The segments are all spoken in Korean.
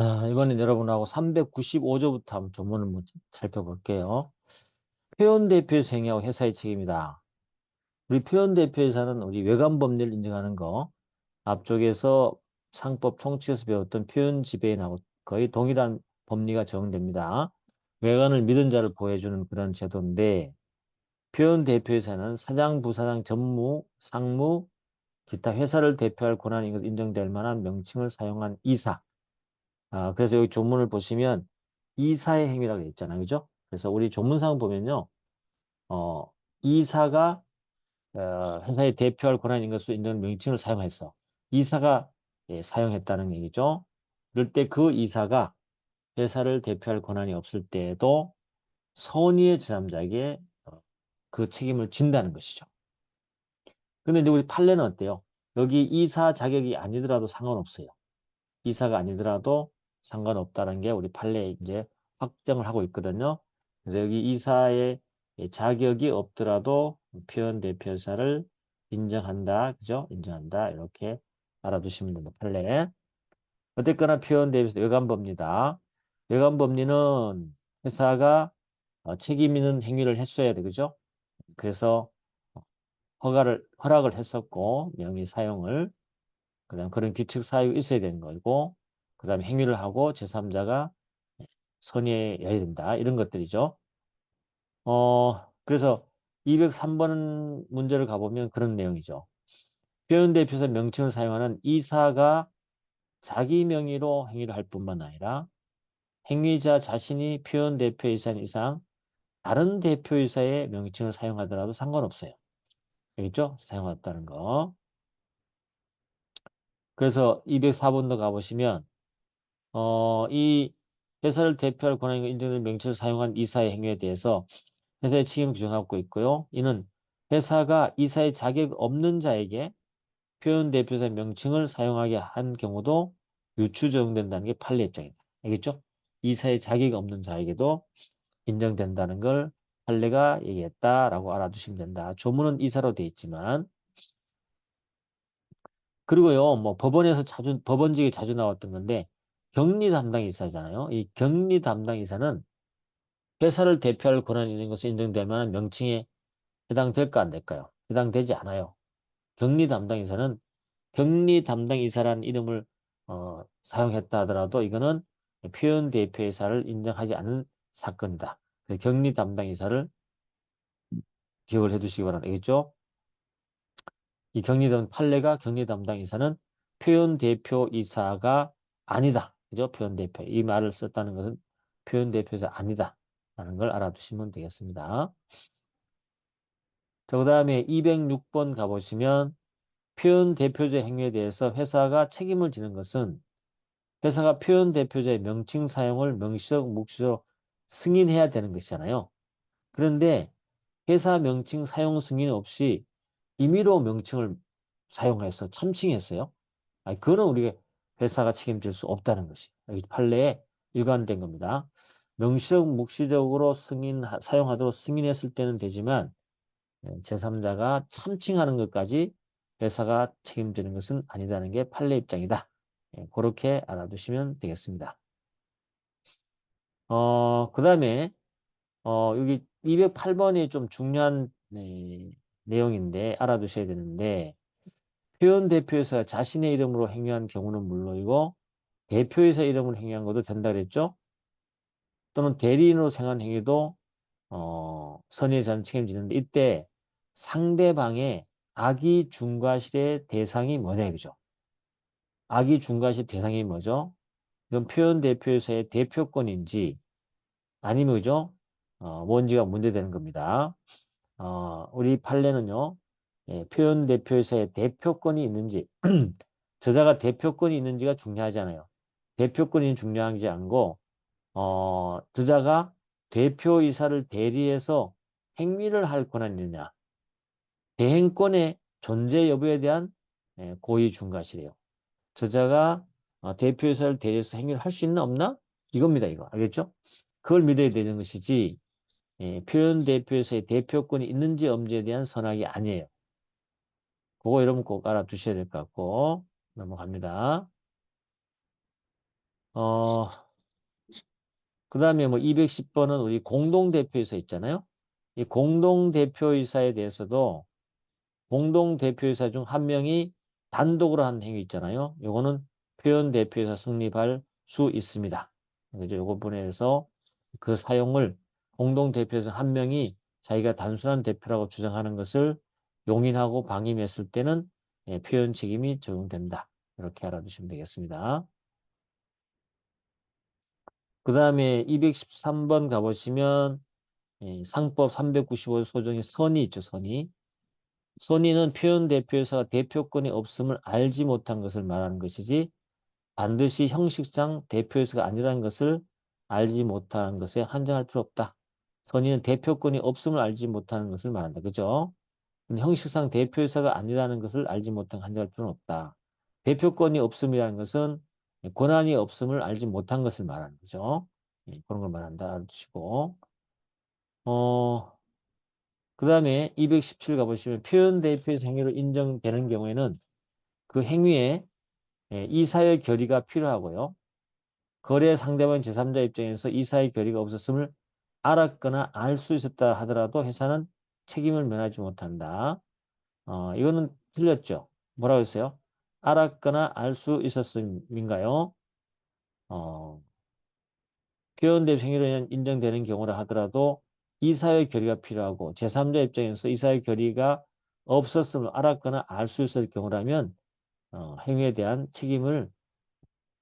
자, 이번엔 여러분하고 395조부터 한번 조문을 한번 살펴볼게요. 표현 대표에서 행위하고 회사의 책임이다. 우리 표현 대표에서는 우리 외관 법리를 인정하는 거, 앞쪽에서 상법 총칙에서 배웠던 표현 지배인하고 거의 동일한 법리가 적용됩니다. 외관을 믿은 자를 보호해주는 그런 제도인데, 표현 대표에서는 사장, 부사장, 전무, 상무, 기타 회사를 대표할 권한이 인정될 만한 명칭을 사용한 이사. 그래서 여기 조문을 보시면 이사의 행위라고 되어 있잖아요. 그죠? 그래서 우리 조문상 보면요. 어, 이사가 회사의 대표할 권한인 것으로 인정하는 명칭을 사용했어. 이사가 사용했다는 얘기죠. 그럴 때 그 이사가 회사를 대표할 권한이 없을 때에도 선의의 제3자에게 그 책임을 진다는 것이죠. 근데 이제 우리 판례는 어때요? 여기 이사 자격이 아니더라도 상관없어요. 이사가 아니더라도 상관없다는 게 우리 판례에 이제 확정을 하고 있거든요. 그래서 여기 이사의 자격이 없더라도 표현 대표사를 인정한다. 그죠? 인정한다. 이렇게 알아두시면 된다. 판례. 어쨌거나 표현 대표사 외관법리다. 외관법리는 회사가 책임 있는 행위를 했어야 돼. 그죠? 그래서 허락을 했었고 명의 사용을 그다음 그런 규칙 사유가 있어야 되는 거고 그다음에 행위를 하고 제3자가 선의해야 된다. 이런 것들이죠. 그래서 203번 문제를 가보면 그런 내용이죠. 표현 대표사 명칭을 사용하는 이사가 자기 명의로 행위를 할 뿐만 아니라 행위자 자신이 표현 대표이사인 이상 다른 대표이사의 명칭을 사용하더라도 상관없어요. 알겠죠? 사용했다는 거. 그래서 204번도 가보시면 이 회사를 대표할 권한이 인정된 명칭을 사용한 이사의 행위에 대해서 회사의 책임을 규정하고 있고요. 이는 회사가 이사의 자격 없는 자에게 표현 대표사의 명칭을 사용하게 한 경우도 유추 적용된다는 게 판례 입장이다. 알겠죠? 이사의 자격이 없는 자에게도 인정된다는 걸 판례가 얘기했다라고 알아두시면 된다. 조문은 이사로 돼 있지만 그리고요, 뭐 법원에서 법원직에 자주 나왔던 건데 격리 담당 이사잖아요. 이 격리 담당 이사는 회사를 대표할 권한이 있는 것으로 인정될 만한 명칭에 해당될까 안 될까요? 해당되지 않아요. 격리 담당 이사는 격리 담당 이사라는 이름을 사용했다 하더라도 이거는 표현 대표 이사를 인정하지 않은 사건이다. 그래서 격리 담당 이사를 기억을 해두시기 바랍니다. 알겠죠? 이 격리담 판례가 격리 담당 이사는 표현 대표 이사가 아니다. 그죠? 표현 대표. 이 말을 썼다는 것은 표현 대표이사 아니다. 라는 걸 알아두시면 되겠습니다. 자, 그 다음에 206번 가보시면 표현 대표자의 행위에 대해서 회사가 책임을 지는 것은 회사가 표현 대표자의 명칭 사용을 명시적, 묵시적 승인해야 되는 것이잖아요. 그런데 회사 명칭 사용 승인 없이 임의로 명칭을 사용해서 참칭했어요. 아니, 그거는 우리가 회사가 책임질 수 없다는 것이 여기 판례에 일관된 겁니다. 명시적, 묵시적으로 사용하도록 승인했을 때는 되지만 제3자가 참칭하는 것까지 회사가 책임지는 것은 아니다는 게 판례 입장이다. 그렇게 알아두시면 되겠습니다. 그 다음에 여기 208번이 좀 중요한 내용인데 알아두셔야 되는데 표현 대표이사 자신의 이름으로 행위한 경우는 물론이고 대표이사 이름으로 행위한 것도 된다 그랬죠? 또는 대리인으로 생한 행위도 선의자는 책임지는데 이때 상대방의 악의 중과실의 대상이 뭐냐 이거죠. 악의 중과실 대상이 뭐죠? 이건 표현 대표이사의 대표권인지 아니면 그죠? 뭔지가 문제되는 겁니다. 우리 판례는요. 표현 대표이사의 대표권이 있는지 저자가 대표권이 있는지가 중요하잖아요. 대표권이 중요하지 않고 저자가 대표이사를 대리해서 행위를 할 권한이 있느냐. 대행권의 존재 여부에 대한 고의 중과실이에요. 저자가 대표이사를 대리해서 행위를 할 수 있나 없나? 이겁니다. 이거. 알겠죠? 그걸 믿어야 되는 것이지 표현 대표이사의 대표권이 있는지 없는지에 대한 선악이 아니에요. 그거 여러분 꼭 알아두셔야 될 것 같고 넘어갑니다. 어, 그 다음에 뭐 210번은 우리 공동대표이사 있잖아요. 이 공동대표이사에 대해서도 공동대표이사 중 한 명이 단독으로 한 행위 있잖아요. 요거는 표현대표이사 성립할 수 있습니다. 그죠? 요거 분해해서 그 사용을 공동대표이사 한 명이 자기가 단순한 대표라고 주장하는 것을 용인하고 방임했을 때는 예, 표현 책임이 적용된다. 이렇게 알아두시면 되겠습니다. 그 다음에 213번 가보시면 예, 상법 395 소정의 선의 있죠. 선의. 선의는 표현 대표이사가 대표권이 없음을 알지 못한 것을 말하는 것이지 반드시 형식상 대표이사가 아니라는 것을 알지 못한 것에 한정할 필요 없다. 선의는 대표권이 없음을 알지 못하는 것을 말한다. 그죠? 근데 형식상 대표이사가 아니라는 것을 알지 못한 한정할 필요는 없다. 대표권이 없음이라는 것은 권한이 없음을 알지 못한 것을 말하는 거죠. 예, 그런 걸 말한다. 알아두시고. 그 다음에 217 가보시면 표현 대표의 행위로 인정되는 경우에는 그 행위에 이사의 결의가 필요하고요. 거래 상대방 제3자 입장에서 이사의 결의가 없었음을 알았거나 알 수 있었다 하더라도 회사는 책임을 면하지 못한다. 이거는 틀렸죠. 뭐라고 했어요? 알았거나 알 수 있었음인가요? 어, 표현대표 행위로 인정되는 경우라 하더라도 이사의 결의가 필요하고 제3자 입장에서 이사의 결의가 없었음을 알았거나 알 수 있을 경우라면 행위에 대한 책임을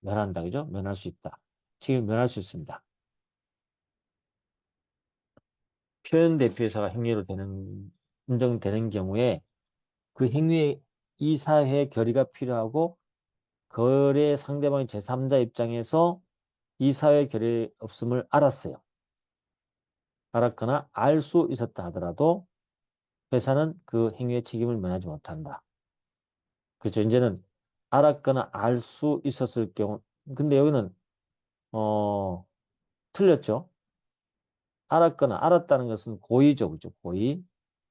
면한다. 그죠? 면할 수 있다. 책임을 면할 수 있습니다. 표현대표이사가 행위로 인정되는 경우에 그 행위에 이사의 결의가 필요하고 거래 상대방의 제3자 입장에서 이사의 결의 없음을 알았어요. 알았거나 알 수 있었다 하더라도 회사는 그 행위의 책임을 면하지 못한다. 그렇죠. 이제는 알았거나 알 수 있었을 경우 근데 여기는 어 틀렸죠. 알았거나 알았다는 것은 고의죠. 그죠? 고의.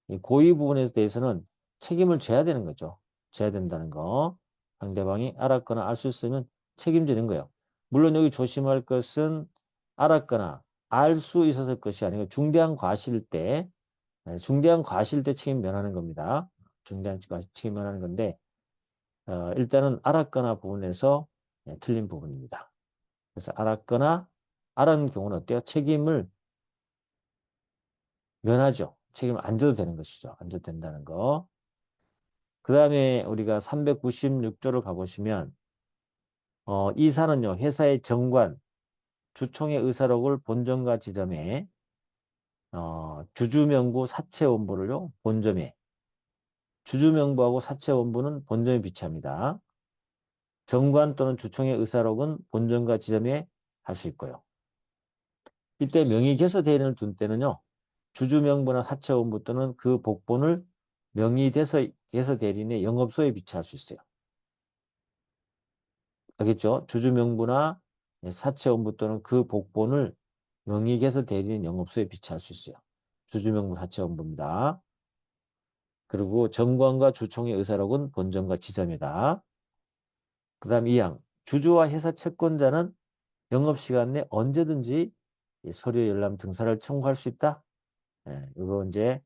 이 고의 부분에 대해서는 책임을 져야 되는 거죠. 져야 된다는 거. 상대방이 알았거나 알 수 있으면 책임지는 거예요. 물론 여기 조심할 것은 알았거나 알 수 있었을 것이 아니고 중대한 과실일 때 중대한 과실일 때 책임 면하는 겁니다. 중대한 과실 책임 면하는 건데 일단은 알았거나 부분에서 틀린 부분입니다. 그래서 알았거나 알은 경우는 어때요? 책임을 면하죠. 책임을 안 져도 되는 것이죠. 안 져도 된다는 거. 그 다음에 우리가 396조를 가보시면 이사는요. 회사의 정관, 주총의 의사록을 본점과 지점에 주주명부 사채원부를요. 본점에 주주명부하고 사채원부는 본점에 비치합니다. 정관 또는 주총의 의사록은 본점과 지점에 할 수 있고요. 이때 명의개서 대리인을 둔 때는요. 주주명부나 사채원부 또는 그 복본을 명의개서 대리인의 영업소에 비치할 수 있어요. 알겠죠? 주주명부나 사채원부 또는 그 복본을 명의개서 대리인 영업소에 비치할 수 있어요. 주주명부 사채원부입니다. 그리고 정관과 주총의 의사록은 본점과 지점이다. 그 다음 2항 주주와 회사 채권자는 영업시간 내 언제든지 서류 열람 등사를 청구할 수 있다. 이거 이제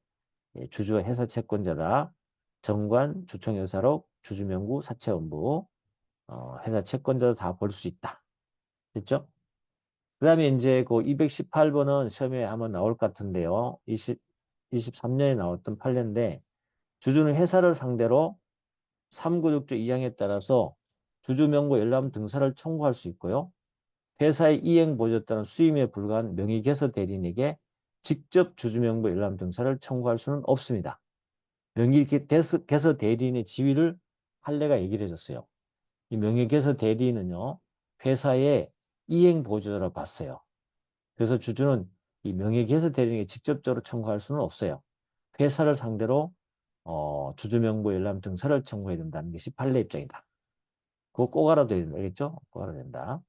주주와 회사 채권자다. 정관, 주총의 의사록, 주주명부, 사채원부, 회사 채권자도 다 볼 수 있다. 됐죠? 그 다음에 이제 그 218번은 시험에 한번 나올 것 같은데요. 23년에 나왔던 판례인데 주주는 회사를 상대로 396조 2항에 따라서 주주명부 열람 등사를 청구할 수 있고요. 회사의 이행 보조에 따른 수임에 불과한 명의개서 대리인에게 직접 주주명부 열람 등사를 청구할 수는 없습니다. 명의개서 대리인의 지위를 판례가 얘기를 해줬어요. 이 명의개서 대리인은요. 회사의 이행 보조자로 봤어요. 그래서 주주는 이 명의개서 대리인에게 직접적으로 청구할 수는 없어요. 회사를 상대로 주주명부 열람 등사를 청구해야 된다는 것이 판례 입장이다. 그거 꼭 알아둬야 된다. 알겠죠? 꼭 알아야 된다.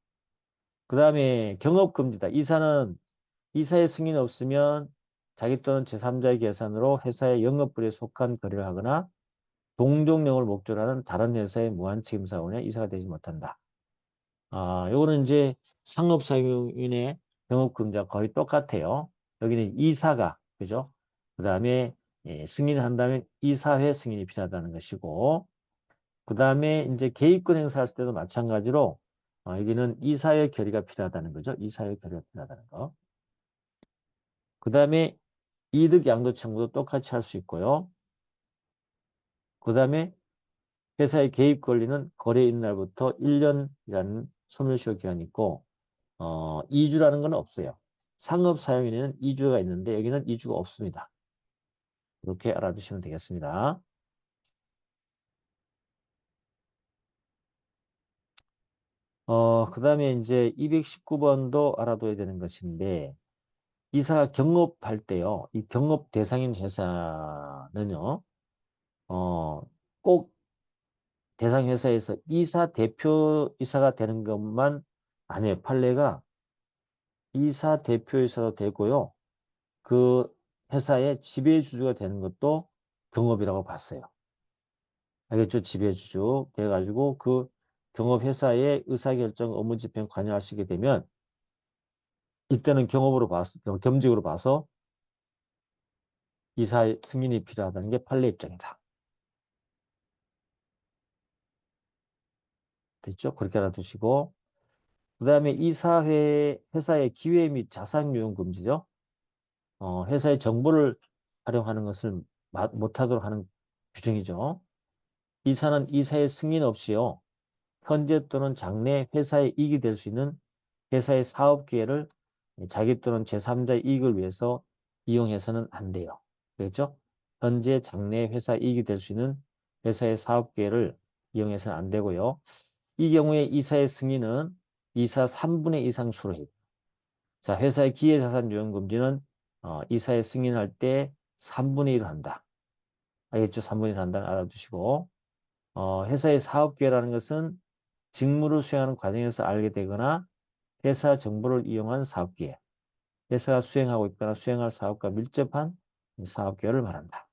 그 다음에 경업금지다. 이사의 승인이 없으면 자기 또는 제3자의 계산으로 회사의 영업불에 속한 거래를 하거나 동종령을 목적으로 하는 다른 회사의 무한책임사원에 이사가 되지 못한다. 요거는 이제 상업사용인의 영업금지와 거의 똑같아요. 여기는 이사가, 그죠? 그 다음에 승인을 한다면 이사회 승인이 필요하다는 것이고, 그 다음에 이제 개입권 행사할 때도 마찬가지로 여기는 이사회 결의가 필요하다는 거죠. 이사회 결의가 필요하다는 거. 그 다음에 이득 양도 청구도 똑같이 할 수 있고요. 그 다음에 회사의 개입 권리는 거래인 날부터 1년이라는 소멸시효 기간이 있고 2주라는 건 없어요. 상업 사용인에는 2주가 있는데 여기는 2주가 없습니다. 이렇게 알아두시면 되겠습니다. 그 다음에 이제 219번도 알아둬야 되는 것인데 이사가 경업할 때요. 이 경업 대상인 회사는요. 꼭 대상 회사에서 이사 대표이사가 되는 것만 아니에요. 판례가 이사 대표이사도 되고요. 그 회사의 지배주주가 되는 것도 경업이라고 봤어요. 알겠죠? 지배주주. 그래가지고 그 경업회사의 의사결정 업무 집행 관여하시게 되면 이때는 경업으로 봐서, 겸직으로 봐서 이사 승인이 필요하다는 게 판례 입장이다. 됐죠? 그렇게 알아두시고 그 다음에 회사의 기회 및 자산 유용 금지죠. 회사의 정보를 활용하는 것을 못하도록 하는 규정이죠. 이사는 이사의 승인 없이요. 현재 또는 장래 회사의 이익이 될 수 있는 회사의 사업 기회를 자기 또는 제3자의 이익을 위해서 이용해서는 안 돼요. 그렇죠? 현재 장래 회사 이익이 될 수 있는 회사의 사업 기회를 이용해서는 안 되고요. 이 경우에 이사의 승인은 이사 3분의 2 이상 수로 해요. 자, 회사의 기회자산 유용 금지는 이사의 승인할 때 3분의 1을 한다. 알겠죠? 3분의 1 한다는 알아두시고 회사의 사업 기회라는 것은 직무를 수행하는 과정에서 알게 되거나 회사 정보를 이용한 사업 기회, 회사가 수행하고 있거나 수행할 사업과 밀접한 사업 기회를 말한다.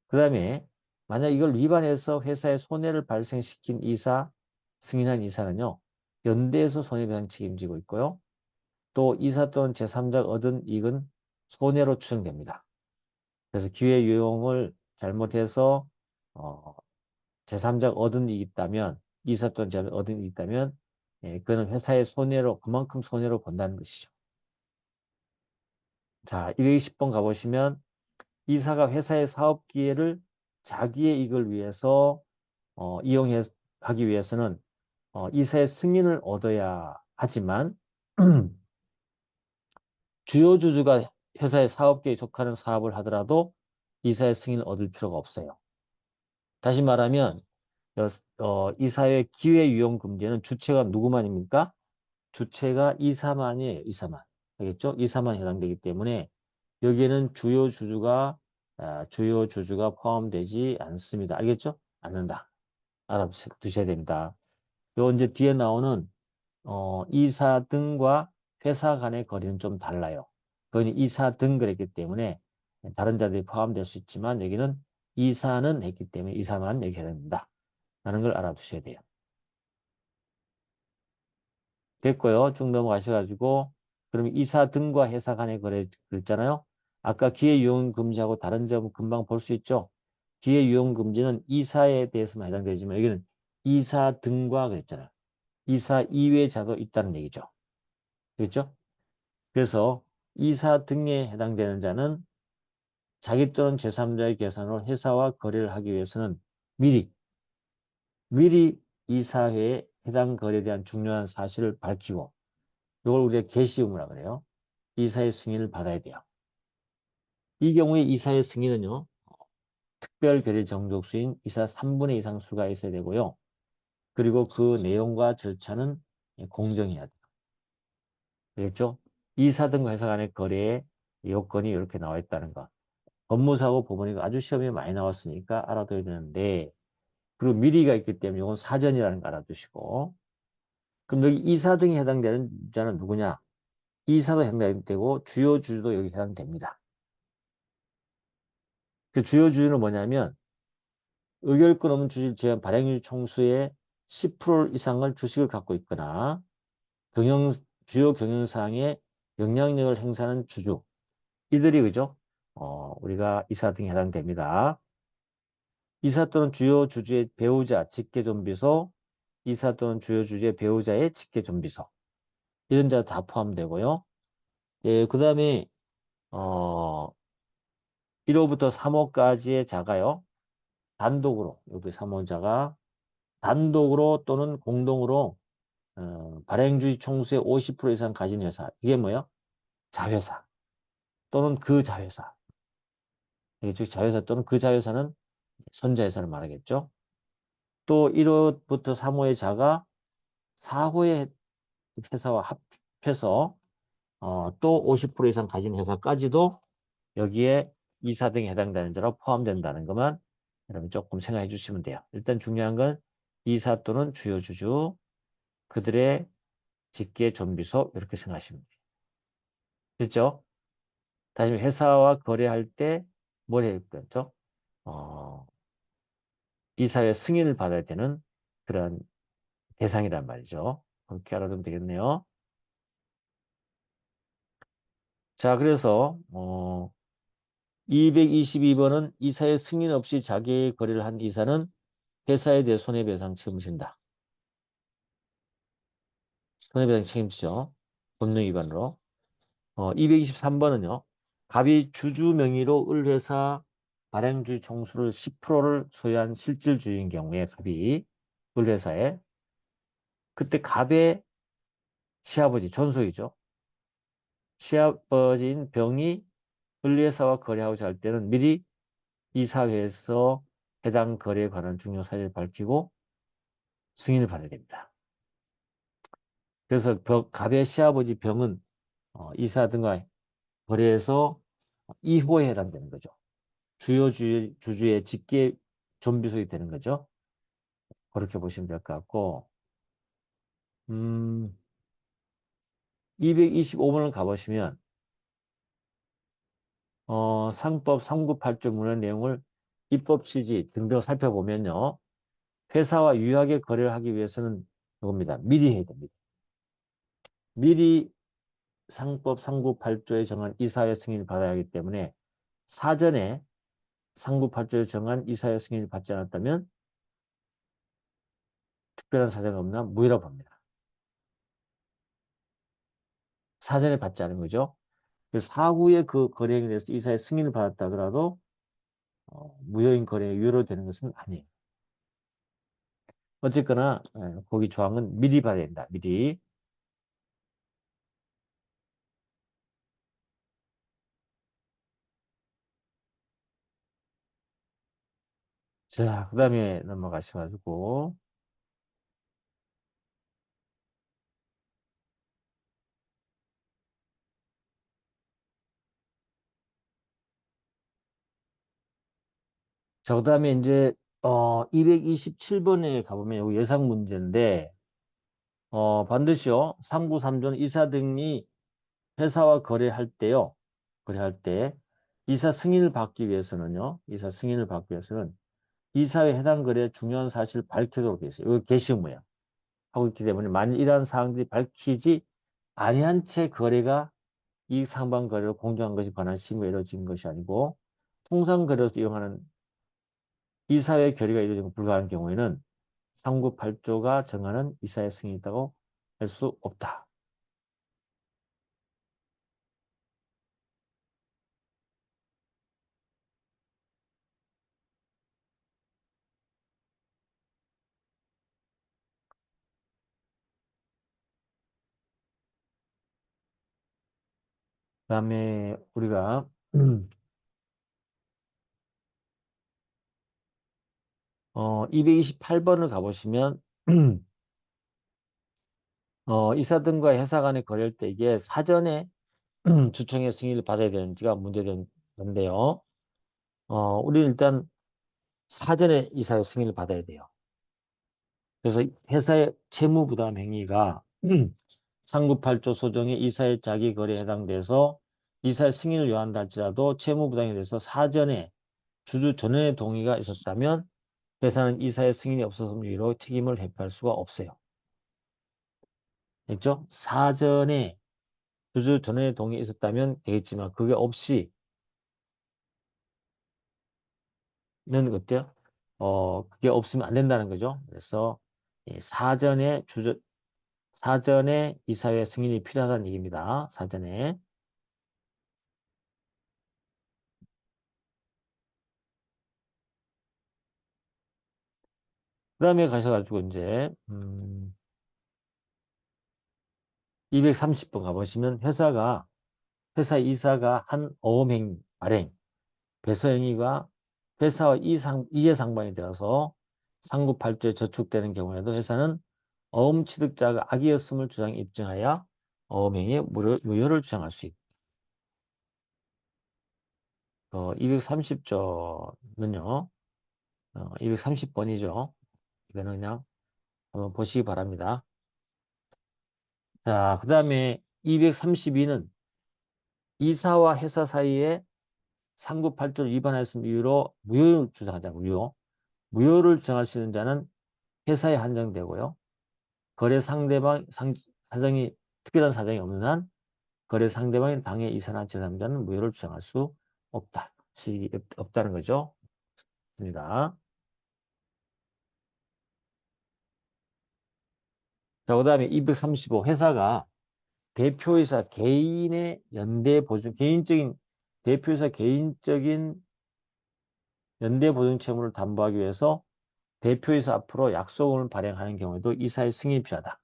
그 다음에 만약 이걸 위반해서 회사에 손해를 발생시킨 이사, 승인한 이사는요. 연대에서 손해배상 책임지고 있고요. 또 이사 또는 제3자가 얻은 이익은 손해로 추정됩니다. 그래서 기회 유용을 잘못해서 제3자가 얻은 이익이 있다면 이사 또는 제3자가 얻은 이익이 있다면 그거는 회사의 손해로 그만큼 손해로 본다는 것이죠. 자, 220번 가보시면 이사가 회사의 사업 기회를 자기의 이익을 위해서 이용하기 위해서는 이사의 승인을 얻어야 하지만 주요 주주가 회사의 사업계에 속하는 사업을 하더라도 이사의 승인을 얻을 필요가 없어요. 다시 말하면 이사의 기회 유용 금지는 주체가 누구만입니까? 주체가 이사만이에요. 이사만. 알겠죠? 이사만 해당되기 때문에 여기에는 주요 주주가 포함되지 않습니다. 알겠죠? 않는다. 알아두셔야 됩니다. 요 이제 뒤에 나오는 이사 등과 회사 간의 거리는 좀 달라요. 그건 이사 등 그랬기 때문에 다른 자들이 포함될 수 있지만 여기는 이사는 했기 때문에 이사만 여기 해당된다. 라는 걸 알아두셔야 돼요. 됐고요. 쭉 넘어가셔가지고 그럼 이사 등과 회사 간의 거래 그랬잖아요. 아까 기회유용 금지하고 다른 점 금방 볼 수 있죠. 기회유용 금지는 이사에 대해서만 해당되지만 여기는 이사 등과 그랬잖아요. 이사 이외의 자도 있다는 얘기죠. 그렇죠? 그래서 이사 등에 해당되는 자는 자기 또는 제3자의 계산으로 회사와 거래를 하기 위해서는 미리 이사회에 해당 거래에 대한 중요한 사실을 밝히고 이걸 우리가 게시음이라고 그래요. 이사의 승인을 받아야 돼요. 이 경우에 이사의 승인은요. 특별결의 정족수인 이사 3분의 2 이상 수가 있어야 되고요. 그리고 그 내용과 절차는 공정해야 돼요. 알겠죠? 이사 등과 회사 간의 거래의 요건이 이렇게 나와 있다는 거. 법무사고 법원이고 아주 시험에 많이 나왔으니까 알아둬야 되는데 그리고 미리가 있기 때문에 이건 사전이라는 거 알아두시고 그럼 여기 이사 등에 해당되는 자는 누구냐? 이사도 해당되고 주요 주주도 여기 해당됩니다. 그 주요 주주는 뭐냐면 의결권 없는 주주 제한 발행유지 총수의 10% 이상을 주식을 갖고 있거나 경영, 주요 경영사항에 영향력을 행사하는 주주. 이들이 그죠? 우리가 이사 등에 해당됩니다. 이사 또는 주요 주주의 배우자, 직계존비소, 이사 또는 주요 주주의 배우자의 직계존비소. 이런 자 다 포함되고요. 예, 그 다음에, 1호부터 3호까지의 자가요. 단독으로, 여기 3호자가 단독으로 또는 공동으로 발행주의 총수의 50% 이상 가진 회사. 이게 뭐예요? 자회사 또는 그 자회사. 이게 즉 자회사 또는 그 자회사는 손자회사를 말하겠죠. 또 1호부터 3호의 자가 4호의 회사와 합해서 또 50% 이상 가진 회사까지도 여기에 이사 등에 해당되는 자로 포함된다는 것만 여러분 조금 생각해 주시면 돼요. 일단 중요한 건 이사 또는 주요 주주, 그들의 직계 존비소 이렇게 생각하시면 돼요. 됐죠? 다시 회사와 거래할 때 뭘 해야 되죠? 이사회 승인을 받아야 되는 그런 대상이란 말이죠. 그렇게 알아두면 되겠네요. 자, 그래서 222번은 이사의 승인 없이 자기 거래를 한 이사는 회사에 대해 손해배상 책임을 진다. 손해배상 책임지죠. 법령 위반으로. 223번은요. 갑이 주주 명의로 을회사 발행주의 총수를 10%를 소유한 실질주주인 경우에 갑이 을회사에 그때 갑의 시아버지 존속이죠. 시아버지인 병이 을회사와 거래하고자 할 때는 미리 이사회에서 해당 거래에 관한 중요 사실을 밝히고 승인을 받아야 됩니다. 그래서 갑의 시아버지 병은 이사 등과 거래에서 2호에 해당되는 거죠. 주요 주주의 직계 존비속이 되는 거죠. 그렇게 보시면 될 것 같고 225번을 가보시면 상법 398조 문헌 내용을 입법 취지 등등 살펴보면요. 회사와 유하게 거래를 하기 위해서는 이겁니다. 미리 해야 됩니다. 미리 상법 398조에 정한 이사회 승인을 받아야 하기 때문에 사전에 398조에 정한 이사회 승인을 받지 않았다면 특별한 사정이 없나 무효라고 봅니다. 사전에 받지 않은 거죠. 사후에 그 거래에 대해서 이사의 승인을 받았다 하더라도 무효인 거래에 유효되는 것은 아니에요. 어쨌거나 거기 조항은 미리 받아야 된다. 미리. 자, 그 다음에 넘어가셔가지고 자, 그 다음에 이제 227번에 가보면 여기 예상 문제인데 반드시요. 393조는 이사 등이 회사와 거래할 때요. 거래할 때 이사 승인을 받기 위해서는요. 이사 승인을 받기 위해서는 이사회 해당 거래의 중요한 사실을 밝히도록 되어 있어요. 이거 게시무예요. 하고 있기 때문에 만일 이러한 사항들이 밝히지 아니한 채 거래가 이익 상반 거래로 공정한 것이 관한 신고가 이루어진 것이 아니고 통상 거래로서 이용하는 이사회 결의가 이루어진 불가한 경우에는 398조가 정하는 이사회 승인이 있다고 할 수 없다. 그다음에 우리가 228번을 가보시면 이사 등과 회사 간의 거래할 때 이게 사전에 주청의 승인을 받아야 되는지가 문제된 건데요. 우리는 일단 사전에 이사회 승인을 받아야 돼요. 그래서 회사의 채무부담 행위가 398조 소정의 이사의 자기 거래에 해당돼서 이사의 승인을 요한다 할지라도 채무부담에 대해서 사전에 주주 전원의 동의가 있었다면 회사는 이사의 승인이 없었음을 이유로 책임을 회피할 수가 없어요. 됐죠? 사전에 주주 전원의 동의가 있었다면 되겠지만 그게 없이는 어때요? 그게 없으면 안 된다는 거죠. 그래서 이 사전에 이사회 승인이 필요하다는 얘기입니다. 사전에. 그 다음에 가셔가지고 이제 230번 가보시면 회사 이사가 한 어음행 발행, 배서행위가 회사와 이해상반이 되어서 상급발주에 저축되는 경우에도 회사는 어음 취득자가 악의였음을 입증하여 어음행위의 무효를 주장할 수 있다. 230조는요, 230번이죠. 이거는 그냥 한번 보시기 바랍니다. 자, 그 다음에 232는 이사와 회사 사이에 상급 8조를 위반했음 이유로 무효를 주장하자. 무효를 주장할 수 있는 자는 회사에 한정되고요. 거래 상대방 사정이 특별한 사정이 없는 한 거래 상대방이 당해 이사나 제3자는 무효를 주장할 수 없다. 없다는 거죠. 입니다. 자, 그다음에 235 회사가 대표이사 개인의 연대 보증 대표이사 개인적인 연대 보증 채무를 담보하기 위해서 대표이사 앞으로 약속을 발행하는 경우에도 이사의 승인이 필요하다.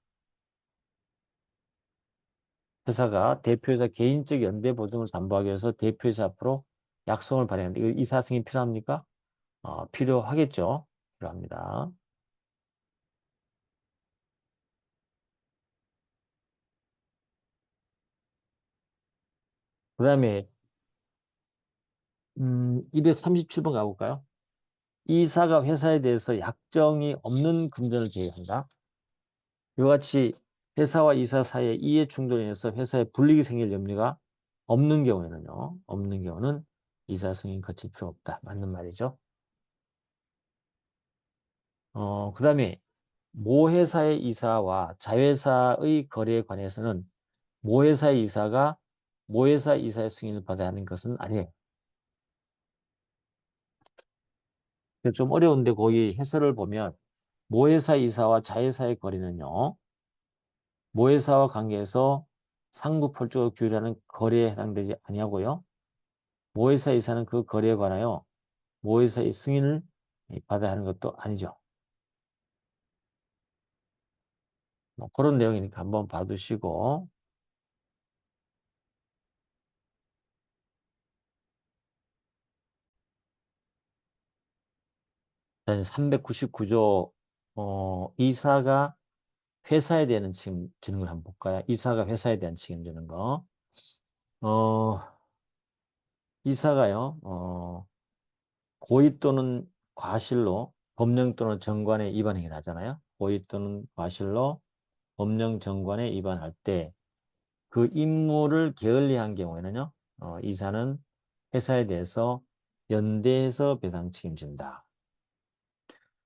회사가 대표이사 개인적 연대 보증을 담보하기 위해서 대표이사 앞으로 약속을 발행하는데 이거 이사 승인이 필요합니까? 필요하겠죠. 필요합니다. 그 다음에 237번 가볼까요? 이사가 회사에 대해서 약정이 없는 금전을 계획한다. 이와 같이 회사와 이사 사이에 이해 충돌로 인해서 회사에 불이익이 생길 염려가 없는 경우는 이사 승인 거칠 필요 없다. 맞는 말이죠. 그 다음에 모회사의 이사와 자회사의 거래에 관해서는 모회사의 이사가 모회사 이사의 승인을 받아야 하는 것은 아니에요. 그래서 좀 어려운데 거기 해설을 보면 모회사 이사와 자회사의 거래는요. 모회사와 관계에서 상부펄적으로 규율하는 거래에 해당되지 아니하고요. 모회사 이사는 그 거래에 관하여 모회사의 승인을 받아야 하는 것도 아니죠. 뭐 그런 내용이니까 한번 봐두시고 399조 이사가 회사에 대한 질문을 한번 볼까요? 이사가 회사에 대한 책임지는 거. 어, 이사가요. 고의 또는 과실로 법령 또는 정관에 위반 행위를 하잖아요. 고의 또는 과실로 법령 정관에 위반할 때 그 임무를 게을리한 경우에는요. 이사는 회사에 대해서 연대해서 배상 책임진다.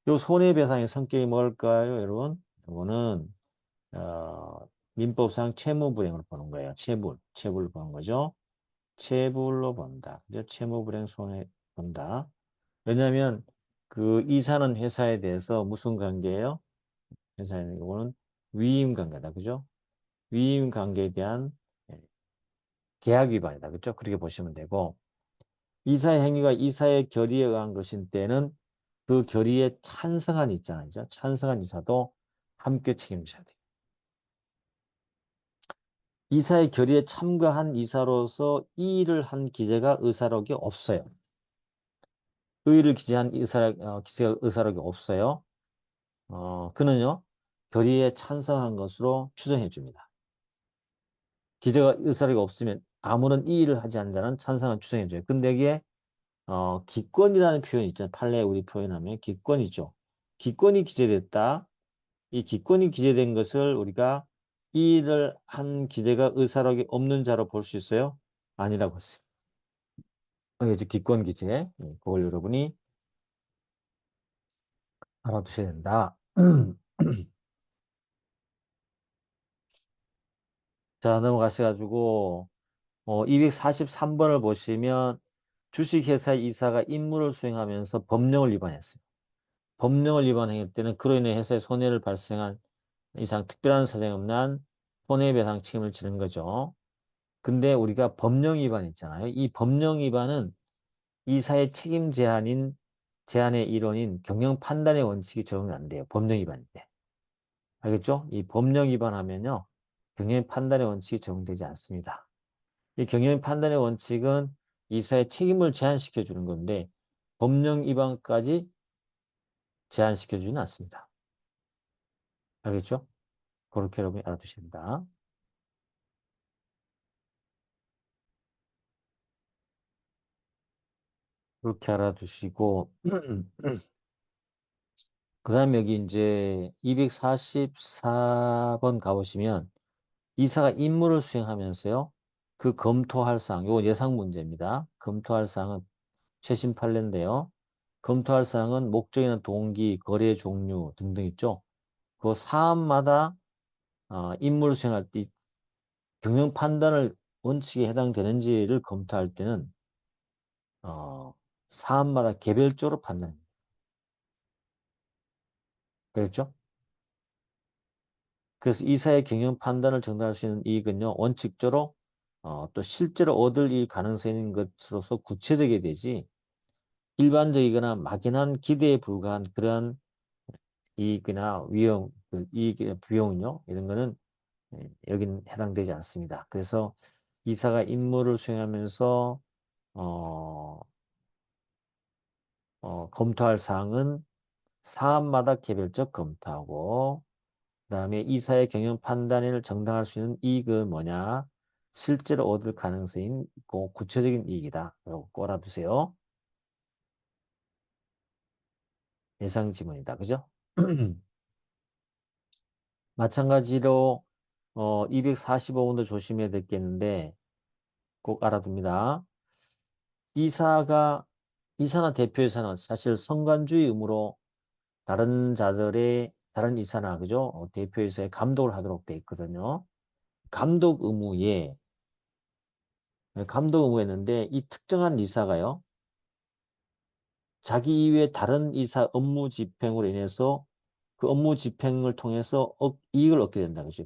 요 손해배상의 성격이 뭘까요, 여러분? 이거는 민법상 채무불행으로 보는 거예요. 채불 보는 거죠. 채불로 본다. 그죠? 채무불행 손해 본다. 왜냐하면 그 이사는 회사에 대해서 무슨 관계예요? 회사에는 이거는 위임 관계다. 그죠? 위임 관계에 대한 예, 계약 위반이다. 그죠? 그렇게 보시면 되고 이사의 행위가 이사의 결의에 의한 것인 때는 그 결의에 찬성한 있잖아요. 그죠? 찬성한 이사도 함께 책임져야 돼요. 이사의 결의에 참가한 이사로서 이 일을 한 기재가 의사록이 없어요. 의의를 기재한 기재가 의사록이 없어요. 그는요, 결의에 찬성한 것으로 추정해 줍니다. 기재가 의사록이 없으면 아무런 이의를 하지 않는 자는 찬성한 추정해 줘요. 근데 이게 기권이라는 표현이 있잖아요. 판례에 우리 표현하면 기권이죠. 기권이 기재됐다. 이 기권이 기재된 것을 우리가 이 일을 한 기재가 의사록이 없는 자로 볼 수 있어요? 아니라고 했어요. 이제 기권 기재. 그걸 여러분이 알아두셔야 된다. 자, 넘어가셔가지고, 243번을 보시면 주식회사 이사가 임무를 수행하면서 법령을 위반했어요. 법령을 위반했을 때는 그로 인해 회사에 손해를 발생한 이상 특별한 사정이 없는 손해배상 책임을 지는 거죠. 근데 우리가 법령 위반 있잖아요. 이 법령 위반은 이사의 책임 제한의 일원인 경영 판단의 원칙이 적용이 안 돼요. 법령 위반일 때. 알겠죠? 이 법령 위반하면요. 경영 판단의 원칙이 적용되지 않습니다. 이 경영 판단의 원칙은 이사의 책임을 제한시켜 주는 건데 법령 위반까지 제한시켜 주지는 않습니다. 알겠죠? 그렇게 여러분이 알아두셔야 됩니다. 그렇게 알아두시고 그 다음에 여기 이제 244번 가보시면 이사가 임무를 수행하면서요. 그 검토할 사항, 이거 예상 문제입니다. 검토할 사항은 최신 판례인데요. 검토할 사항은 목적이나 동기, 거래 종류 등등 있죠. 그 사안마다 임무를 수행할 때 경영 판단을 원칙에 해당되는지를 검토할 때는 사안마다 개별적으로 판단합니다. 그렇죠? 그래서 이사의 경영 판단을 정당할 수 있는 이익은요, 원칙적으로 또 실제로 얻을 이 가능성이 있는 것으로서 구체적이 되지 일반적이거나 막연한 기대에 불과한 그러한 이익이나 위험, 그 이익이나 비용은요, 이런 거는 여기는 해당되지 않습니다. 그래서 이사가 임무를 수행하면서 어, 검토할 사항은 사안마다 개별적 검토하고 그다음에 이사의 경영 판단을 정당할 수 있는 이익은 뭐냐? 실제로 얻을 가능성이 있고 구체적인 이익이다. 이거 꼬아두세요. 예상 지문이다. 그죠? 마찬가지로 245번도 조심해야 되겠는데 꼭 알아둡니다. 이사가 이사나 대표이사는 사실 성관주의 의무로 다른 이사나 그죠? 대표이사의 감독을 하도록 돼 있거든요. 감독 의무에 감독 의무였는데 이 특정한 이사가요. 자기 이외에 다른 이사 업무 집행으로 인해서 그 업무 집행을 통해서 이익을 얻게 된다. 그죠?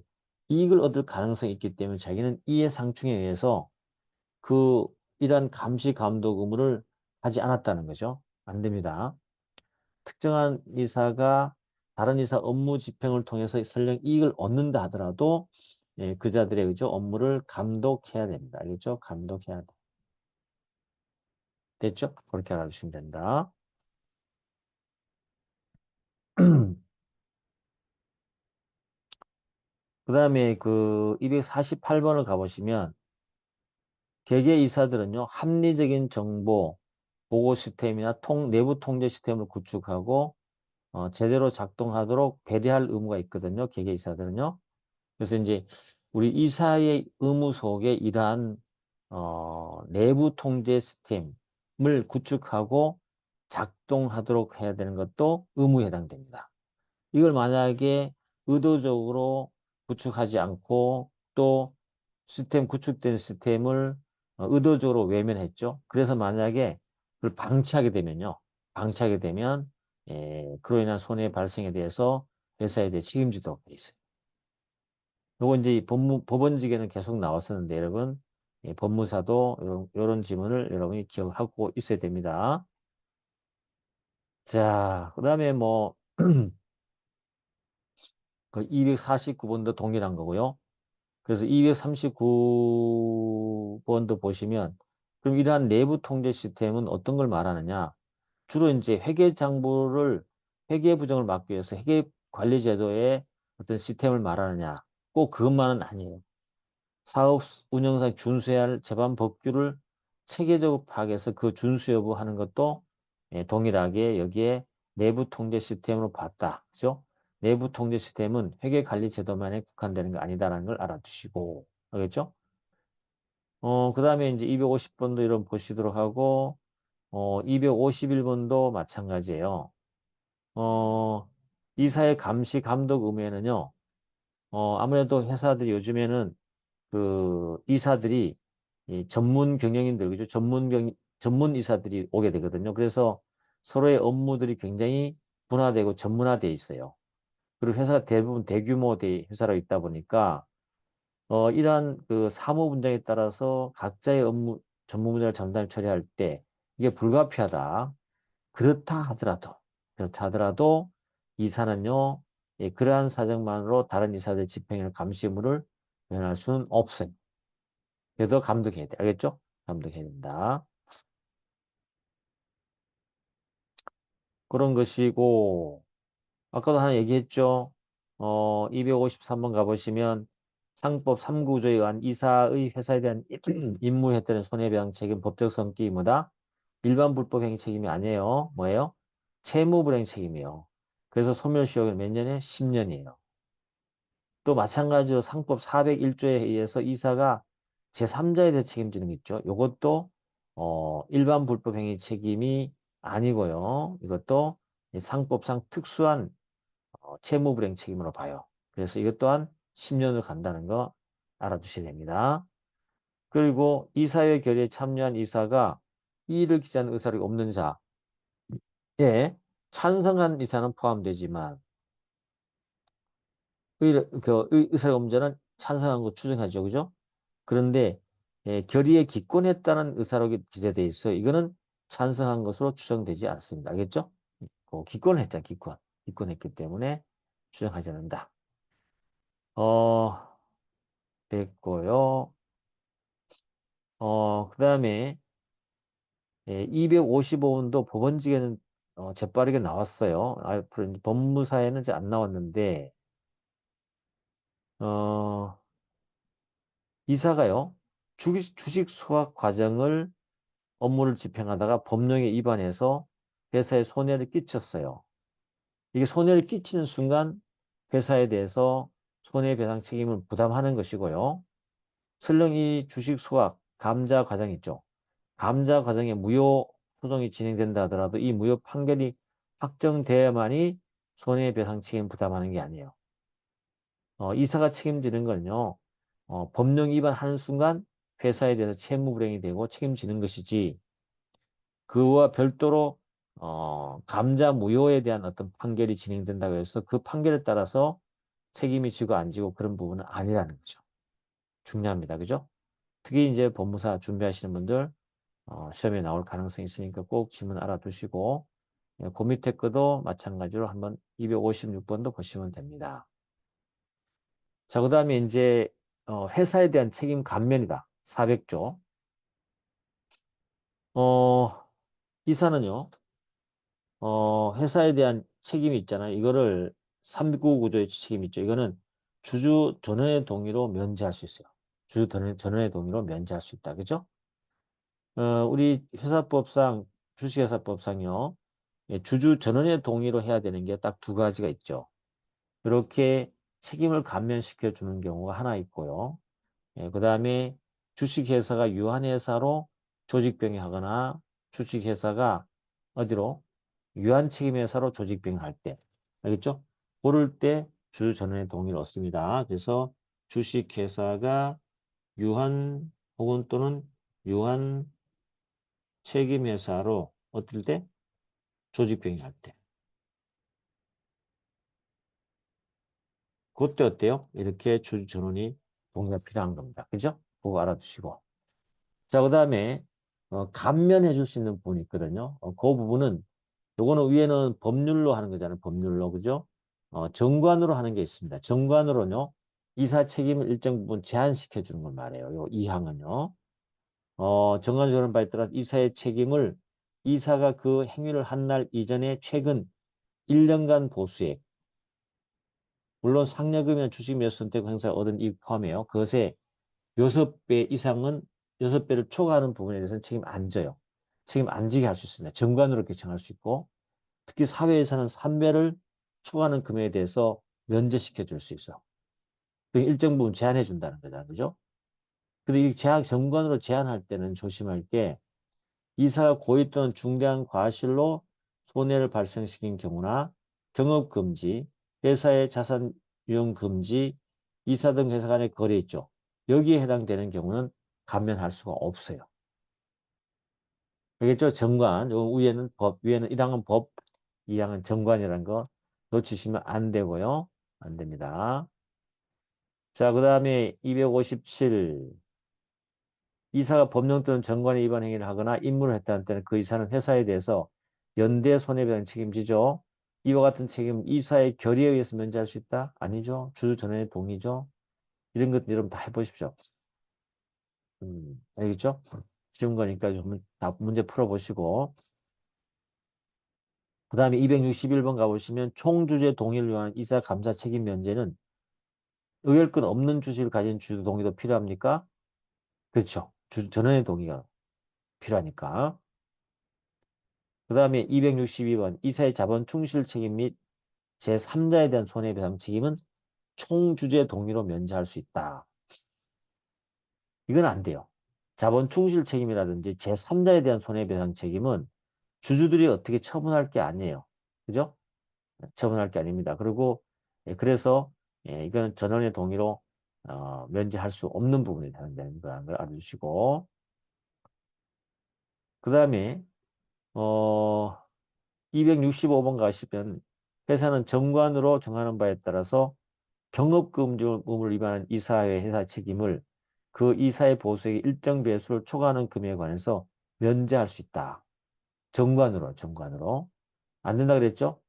이익을 얻을 가능성이 있기 때문에 자기는 이해 상충에 의해서 그 이러한 감시 감독 의무를 하지 않았다는 거죠. 안 됩니다. 특정한 이사가 다른 이사 업무 집행을 통해서 설령 이익을 얻는다 하더라도 예, 그자들의 그죠? 업무를 감독해야 됩니다. 알겠죠? 감독해야 돼. 됐죠? 그렇게 알아주시면 된다. 그 다음에 그 248번을 가보시면 개개 이사들은요, 합리적인 정보 보고 시스템이나 내부 통제 시스템을 구축하고 제대로 작동하도록 배려할 의무가 있거든요. 개개 이사들은요. 그래서 이제 우리 이사의 의무 속에 이러한 내부 통제 시스템을 구축하고 작동하도록 해야 되는 것도 의무에 해당됩니다. 이걸 만약에 의도적으로 구축하지 않고 또 구축된 시스템을 의도적으로 외면했죠. 그래서 만약에 그걸 방치하게 되면요. 방치하게 되면 그로 인한 손해 발생에 대해서 회사에 대해 책임지도록 돼 있어요. 요거 이제 법원직에는 계속 나왔었는데 여러분 법무사도 이런 지문을 여러분이 기억하고 있어야 됩니다. 자, 그다음에 뭐 그 249번도 동일한 거고요. 그래서 239번도 보시면 그럼 이러한 내부 통제 시스템은 어떤 걸 말하느냐? 주로 이제 회계 부정을 막기 위해서 회계 관리 제도의 어떤 시스템을 말하느냐? 꼭 그것만은 아니에요. 사업 운영상 준수해야 할 제반 법규를 체계적으로 파악해서 그 준수 여부 하는 것도 동일하게 여기에 내부 통제 시스템으로 봤다. 그죠? 내부 통제 시스템은 회계 관리 제도만에 국한되는 거 아니다라는 걸 알아두시고. 알겠죠? 그 다음에 이제 250번도 이런 보시도록 하고, 251번도 마찬가지예요. 어, 이사의 감시 감독 의무에는요. 아무래도 회사들이 요즘에는 그 이사들이 이 전문 경영인들, 그죠? 전문 이사들이 오게 되거든요. 그래서 서로의 업무들이 굉장히 분화되고 전문화되어 있어요. 그리고 회사가 대부분 대규모 회사로 있다 보니까 이러한 그 사무 분야에 따라서 각자의 업무 전문 분야를 전담 처리할 때 이게 불가피하다. 그렇다 하더라도 이사는요, 예, 그러한 사정만으로 다른 이사들 집행이나 감시 의무를 면할 수는 없어요. 그래도 감독해야 돼. 알겠죠? 감독해야 된다. 그런 것이고, 아까도 하나 얘기했죠? 253번 가보시면 상법 3구조에 의한 이사의 회사에 대한 임무에 따른 손해배상 책임 법적 성격이 뭐다? 일반 불법 행위 책임이 아니에요. 뭐예요? 채무불이행 책임이에요. 그래서 소멸시효는 몇 년에? 10년이에요. 또 마찬가지로 상법 401조에 의해서 이사가 제3자에 대해 책임지는 게 있죠. 이것도 일반 불법 행위 책임이 아니고요. 이것도 상법상 특수한 채무불이행 책임으로 봐요. 그래서 이것 또한 10년을 간다는 거 알아두셔야 됩니다. 그리고 이사회 결의에 참여한 이사가 이의를 기재하는 의사력이 없는 자에 찬성한 이사는 포함되지만 의사가 없는 자는 찬성한 거 추정하죠. 그죠? 그런데 결의에 기권했다는 의사록이 기재되어 있어요. 이거는 찬성한 것으로 추정되지 않습니다. 알겠죠? 기권을 했잖아, 기권. 기권했기 때문에 추정하지 않는다. 어, 됐고요. 그 다음에 255원도 법원직에는 재빠르게 나왔어요. 앞으로 이제 법무사에는 이제 안 나왔는데 어, 이사가요. 주식 수확 과정을 업무를 집행하다가 법령에 위반해서 회사에 손해를 끼쳤어요. 이게 손해를 끼치는 순간 회사에 대해서 손해배상 책임을 부담하는 것이고요. 설령 이 주식 수확, 감자 과정 있죠. 감자 과정에 무효 소송이 진행된다 하더라도 이 무효 판결이 확정돼야만이 손해배상 책임 부담하는 게 아니에요. 이사가 책임지는 건요. 법령 위반하는 순간 회사에 대해서 채무불이행이 되고 책임지는 것이지 그와 별도로 감자 무효에 대한 어떤 판결이 진행된다고 해서 그 판결에 따라서 책임이 지고 안 지고 그런 부분은 아니라는 거죠. 중요합니다. 그죠? 특히 이제 법무사 준비하시는 분들 시험에 나올 가능성이 있으니까 꼭 지문 알아두시고 그 밑에 거도 마찬가지로 한번 256번도 보시면 됩니다. 자, 그 다음에 이제 회사에 대한 책임 감면이다. 400조. 이사는요. 회사에 대한 책임이 있잖아요. 이거를 3구 구조의 책임이 있죠. 이거는 주주 전원의 동의로 면제할 수 있어요. 주주 전원의 동의로 면제할 수 있다. 그죠? 우리 회사법상, 주식회사법상요. 예, 주주 전원의 동의로 해야 되는 게 딱 두 가지가 있죠. 이렇게 책임을 감면시켜 주는 경우가 하나 있고요. 예, 그 다음에 주식회사가 유한회사로 조직병행하거나 주식회사가 어디로? 유한책임회사로 조직병행할 때. 알겠죠? 그럴 때 주주전원의 동의를 얻습니다. 그래서 주식회사가 유한 혹은 또는 유한책임회사로 어떨 때? 조직병행할 때. 그때 어때요? 이렇게 주주전원이 동의가 필요한 겁니다. 그죠? 그거 알아두시고. 자, 그 다음에 감면해 줄 수 있는 부분이 있거든요. 그 부분은 요거는 위에는 법률로 하는 거잖아요. 법률로. 그죠? 정관으로 하는 게 있습니다. 정관으로는요. 이사 책임을 일정 부분 제한시켜 주는 걸 말해요. 요 2항은요. 정관적으로는 바에 따라 이사의 책임을 이사가 그 행위를 한 날 이전에 최근 1년간 보수액 물론 상여금이나 주식 몇 선택 행사 얻은 이익 포함해요. 그것에 6배 이상은 6배를 초과하는 부분에 대해서는 책임 안 져요. 책임 안 지게 할 수 있습니다. 정관으로 결정할 수 있고 특히 사회에서는 3배를 초과하는 금액에 대해서 면제시켜 줄 수 있어. 그 일정 부분 제한해 준다는 거잖아. 그죠? 그리고 이 정관으로 제한할 때는 조심할 게 이사가 고의 또는 중대한 과실로 손해를 발생시킨 경우나 경업금지, 회사의 자산 유용금지, 이사 등 회사 간의 거래 있죠. 여기에 해당되는 경우는 감면할 수가 없어요. 알겠죠? 정관. 요 위에는 법, 위에는 1항은 법, 2항은 정관이라는 거 놓치시면 안 되고요. 안 됩니다. 자, 그 다음에 257. 이사가 법령 또는 정관에 위반 행위를 하거나 임무를 했다는 때는 그 이사는 회사에 대해서 연대 손해배상 책임지죠. 이와 같은 책임 이사의 결의에 의해서 면제할 수 있다? 아니죠. 주주 전원의 동의죠. 이런 것들 여러분 다 해보십시오. 알겠죠? 쉬운 거니까 좀 다 문제 풀어보시고. 그 다음에 261번 가보시면 총주주의 동의를 요하는 이사 감사 책임 면제는 의결권 없는 주식을 가진 주주 동의도 필요합니까? 그렇죠. 주주 전원의 동의가 필요하니까. 그 다음에 262번 이사의 자본 충실 책임 및 제3자에 대한 손해배상 책임은 총주주의 동의로 면제할 수 있다. 이건 안 돼요. 자본 충실 책임이라든지 제3자에 대한 손해배상 책임은 주주들이 어떻게 처분할 게 아니에요. 그죠? 처분할 게 아닙니다. 그리고 그래서 이거는 전원의 동의로 면제할 수 없는 부분이 해당되는 걸 알아주시고 그 다음에 265번 가시면 회사는 정관으로 정하는 바에 따라서 경업금지법을 위반한 이사의 회사 책임을 그 이사의 보수액의 일정 배수를 초과하는 금액에 관해서 면제할 수 있다. 정관으로. 안 된다 그랬죠?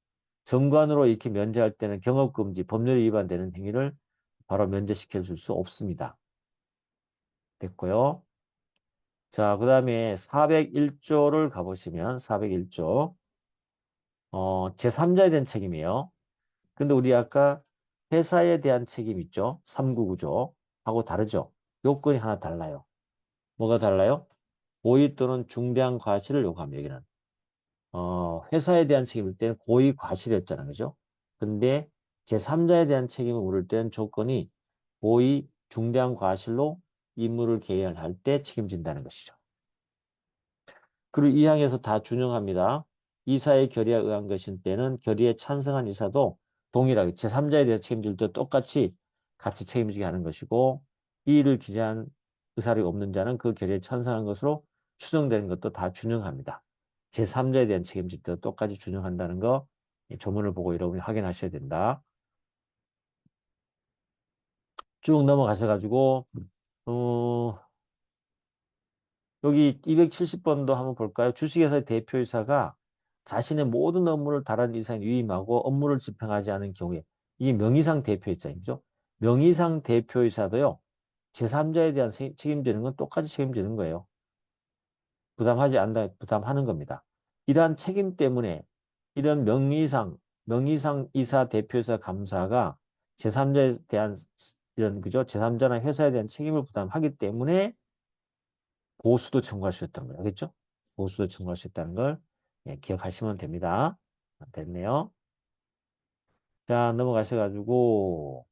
정관으로 이렇게 면제할 때는 경업금지, 법률에 위반되는 행위를 바로 면제시켜 줄 수 없습니다. 됐고요. 자, 그 다음에 401조를 가보시면 401조 제3자에 대한 책임이에요. 근데 우리 아까 회사에 대한 책임 있죠? 3구구조 하고 다르죠? 요건이 하나 달라요. 뭐가 달라요? 고의 또는 중대한 과실을 요구합니다. 여기는. 회사에 대한 책임일 때는 고의 과실이었잖아요. 그죠? 근데 제3자에 대한 책임을 물을 때는 조건이 고의 중대한 과실로 임무를 계열할 때 책임진다는 것이죠. 그리고 이 항에서 다 준용합니다. 이사의 결의에 의한 것인 때는 결의에 찬성한 이사도 동일하게 제3자에 대해서 책임질 때 똑같이 같이 책임지게 하는 것이고 이 일을 기재한 의사력이 없는 자는 그 결의에 찬성한 것으로 추정되는 것도 다 준용합니다. 제3자에 대한 책임질 때도 똑같이 준용한다는 거 조문을 보고 여러분이 확인하셔야 된다. 쭉 넘어가셔가지고 여기 270번도 한번 볼까요? 주식회사의 대표이사가 자신의 모든 업무를 다른 이사에 위임하고 업무를 집행하지 않은 경우에 이게 명의상 대표이사이죠. 명의상 대표이사도요. 제3자에 대한 책임지는 건 똑같이 책임지는 거예요. 부담하지 않다 부담하는 겁니다. 이러한 책임 때문에 이런 명의상 이사 대표이사 감사가 제3자에 대한 이런 그죠? 제3자나 회사에 대한 책임을 부담하기 때문에 보수도 청구할 수 있다는 거예요. 알겠죠? 보수도 청구할 수 있다는 걸 기억하시면 됩니다. 됐네요. 자, 넘어가셔가지고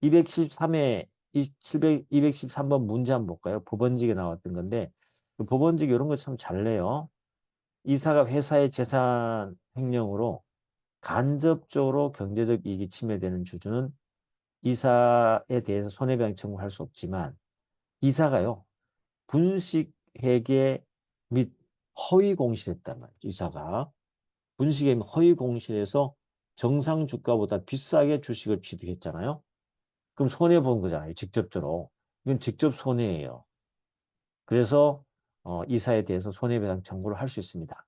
213회 213번 문제 한번 볼까요? 법원직에 나왔던 건데 그 법원직 이런 거 참 잘 내요. 이사가 회사의 재산 횡령으로 간접적으로 경제적 이익이 침해되는 주주는 이사에 대해서 손해배상 청구할 수 없지만 이사가요. 분식회계 및 허위 공시했단 말이죠. 이사가 분식회 및 허위 공시해서 정상 주가보다 비싸게 주식을 취득했잖아요. 그럼 손해 본 거잖아요. 직접적으로. 이건 직접 손해예요. 그래서 이사에 대해서 손해배상 청구를 할 수 있습니다.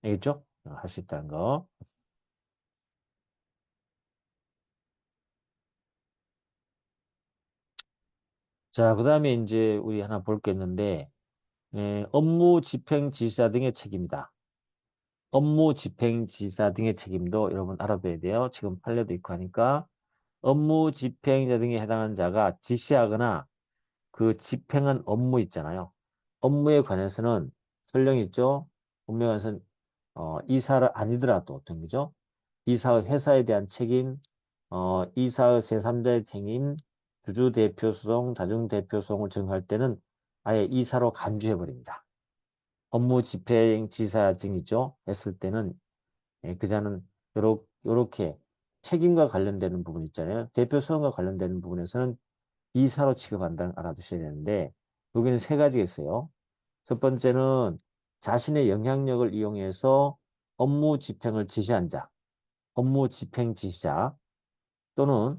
알겠죠? 할 수 있다는 거. 자, 그 다음에 이제 우리 하나 볼 게 있는데 업무 집행 지시자 등의 책임이다. 업무 집행 지시자 등의 책임도 여러분 알아둬야 돼요. 지금 판례도 있고 하니까 업무 집행자 등에 해당하는 자가 지시하거나 그 집행한 업무 있잖아요. 업무에 관해서는 설령 있죠. 업무에 관해서는 이사를 아니더라도 어떤 거죠? 이사의 회사에 대한 책임, 이사의 제3자의 책임, 주주 대표 소송, 다중 대표 소송을 정할 때는 아예 이사로 간주해 버립니다. 업무 집행 지사증 있죠? 했을 때는 그자는 요렇게 책임과 관련되는 부분 있잖아요. 대표 소임과 관련되는 부분에서는 이사로 취급한다는 걸 알아두셔야 되는데 여기는 세 가지가 있어요. 첫 번째는 자신의 영향력을 이용해서 업무 집행을 지시한 자, 업무 집행 지시자 또는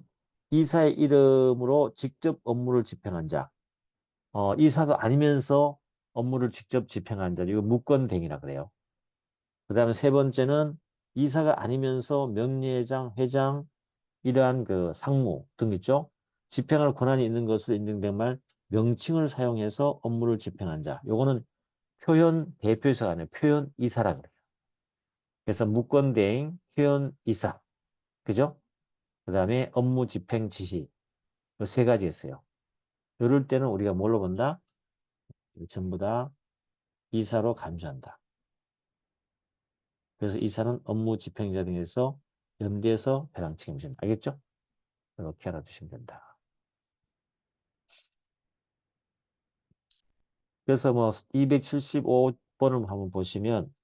이사의 이름으로 직접 업무를 집행한 자, 이사가 아니면서 업무를 직접 집행한 자, 이거 무권대행이라 그래요. 그 다음에 세 번째는 이사가 아니면서 명예회장, 회장, 이러한 그 상무 등 있죠. 집행할 권한이 있는 것으로 인정된 말 명칭을 사용해서 업무를 집행한 자. 요거는 표현 대표이사가 아니라 표현 이사라 그래요. 그래서 무권대행, 표현 이사. 그죠? 그 다음에 업무 집행 지시. 요 세 가지 있어요. 이럴 때는 우리가 뭘로 본다? 전부 다 이사로 간주한다. 그래서 이사는 업무 집행자 등에서 연대해서 배당 책임진다. 알겠죠? 이렇게 알아두시면 된다. 그래서 뭐 275번을 한번 보시면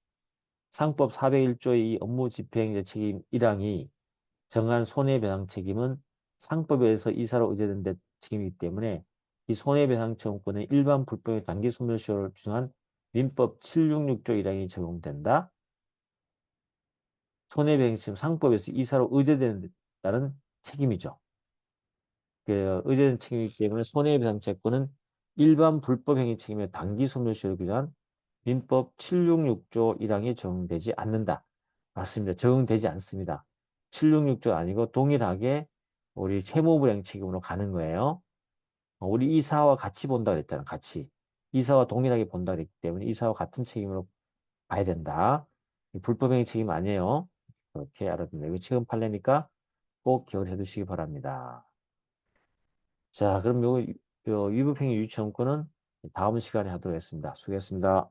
상법 401조의 이 업무 집행자 책임 1항이 정한 손해배상 책임은 상법에 의해서 이사로 의제된 데 책임이기 때문에 이 손해배상 청구권은 일반 불법의 단기 소멸시효를 규정한 민법 766조 1항이 적용된다. 손해배상 책임 상법에서 이사로 의제되는 책임이죠. 그 의제된 책임이기 때문에 손해배상 채권은 일반 불법행위 책임의 단기 소멸시효를 규정한 민법 766조 1항에 적용되지 않는다. 맞습니다. 적용되지 않습니다. 766조 아니고 동일하게 우리 채무불이행 책임으로 가는 거예요. 우리 이사와 같이 본다 그랬잖아. 같이. 이사와 동일하게 본다 그랬기 때문에 이사와 같은 책임으로 봐야 된다. 불법행위 책임 아니에요. 그렇게 알아둡니다. 이거 최근 판례니까 꼭 기억을 해두시기 바랍니다. 자, 그럼 요거 위법행위 유치원권은 다음 시간에 하도록 하겠습니다. 수고했습니다.